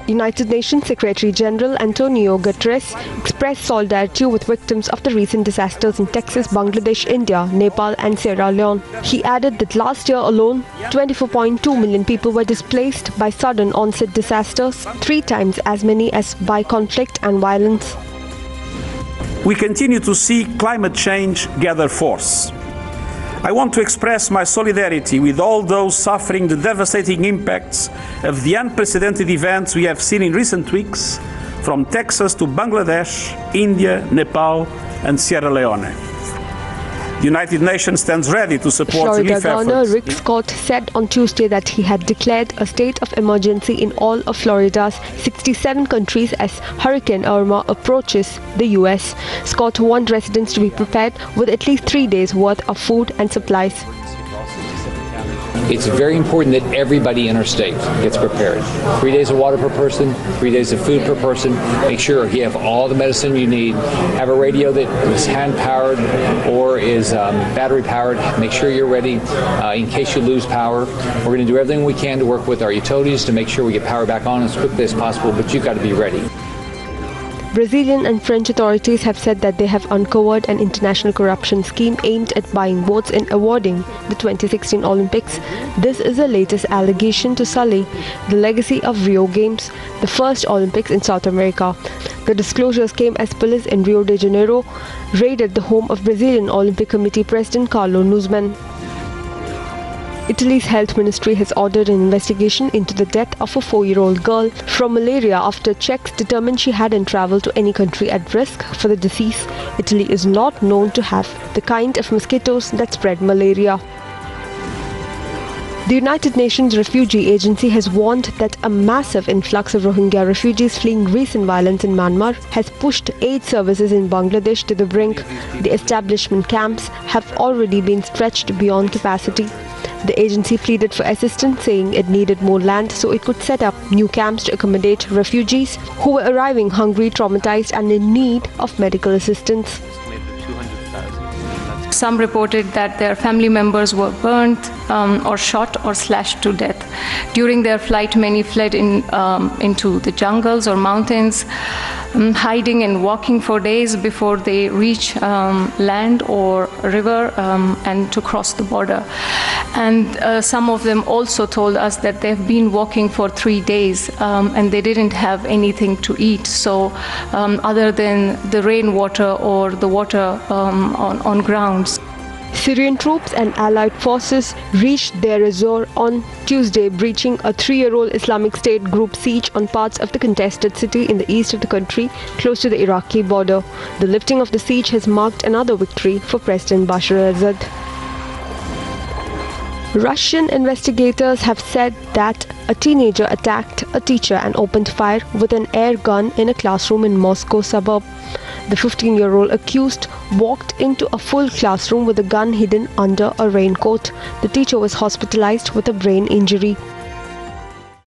United Nations Secretary General Antonio Guterres expressed solidarity with victims of the recent disasters in Texas, Bangladesh, India, Nepal and Sierra Leone. He added that last year alone, 24.2 million people were displaced by sudden onset disasters, 3 times as many as by conflict and violence. We continue to see climate change gather force. I want to express my solidarity with all those suffering the devastating impacts of the unprecedented events we have seen in recent weeks, from Texas to Bangladesh, India, Nepal and Sierra Leone. The United Nations stands ready to support relief efforts. Florida Governor Rick Scott said on Tuesday that he had declared a state of emergency in all of Florida's 67 countries as Hurricane Irma approaches the U.S. Scott warned residents to be prepared with at least 3 days' worth of food and supplies. It's very important that everybody in our state gets prepared. 3 days of water per person, 3 days of food per person. Make sure you have all the medicine you need. Have a radio that is hand-powered or is battery-powered. Make sure you're ready in case you lose power. We're going to do everything we can to work with our utilities to make sure we get power back on as quickly as possible, but you've got to be ready. Brazilian and French authorities have said that they have uncovered an international corruption scheme aimed at buying votes in awarding the 2016 Olympics. This is the latest allegation to sully the legacy of Rio Games, the first Olympics in South America. The disclosures came as police in Rio de Janeiro raided the home of Brazilian Olympic Committee President Carlos Newsman. Italy's health ministry has ordered an investigation into the death of a 4-year-old girl from malaria after checks determined she hadn't traveled to any country at risk for the disease. Italy is not known to have the kind of mosquitoes that spread malaria. The United Nations Refugee Agency has warned that a massive influx of Rohingya refugees fleeing recent violence in Myanmar has pushed aid services in Bangladesh to the brink. The establishment camps have already been stretched beyond capacity. The agency pleaded for assistance, saying it needed more land so it could set up new camps to accommodate refugees who were arriving hungry, traumatized and in need of medical assistance. Some reported that their family members were burnt or shot or slashed to death. During their flight, many fled into the jungles or mountains, hiding and walking for days before they reach land or river and to cross the border. And some of them also told us that they've been walking for 3 days and they didn't have anything to eat. So other than the rainwater or the water on grounds. Syrian troops and allied forces reached Deir ez-Zor on Tuesday, breaching a 3-year-old Islamic State group siege on parts of the contested city in the east of the country, close to the Iraqi border. The lifting of the siege has marked another victory for President Bashar al-Assad. Russian investigators have said that a teenager attacked a teacher and opened fire with an air gun in a classroom in Moscow suburb. The 15-year-old accused walked into a full classroom with a gun hidden under a raincoat. The teacher was hospitalized with a brain injury.